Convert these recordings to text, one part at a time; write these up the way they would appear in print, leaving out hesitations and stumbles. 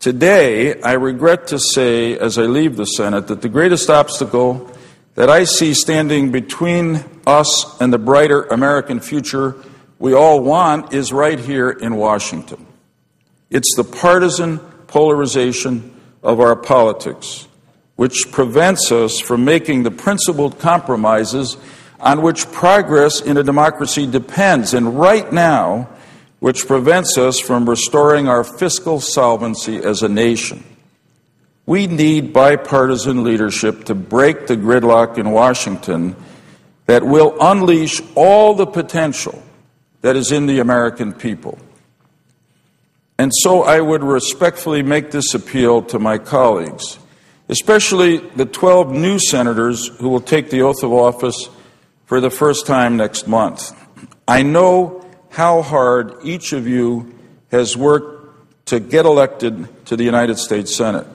Today, I regret to say, as I leave the Senate, that the greatest obstacle that I see standing between us and the brighter American future we all want is right here in Washington. It's the partisan polarization of our politics, which prevents us from making the principled compromises on which progress in a democracy depends, and right now, which prevents us from restoring our fiscal solvency as a nation. We need bipartisan leadership to break the gridlock in Washington that will unleash all the potential that is in the American people. And so I would respectfully make this appeal to my colleagues, especially the 12 new senators who will take the oath of office for the first time next month. I know how hard each of you has worked to get elected to the United States Senate.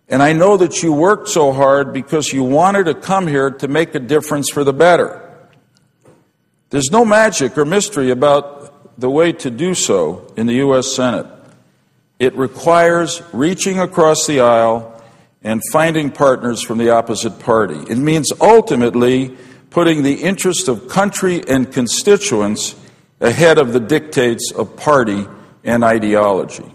And I know that you worked so hard because you wanted to come here to make a difference for the better. There's no magic or mystery about the way to do so in the U.S. Senate. It requires reaching across the aisle and finding partners from the opposite party. It means ultimately putting the interest of country and constituents ahead of the dictates of party and ideology.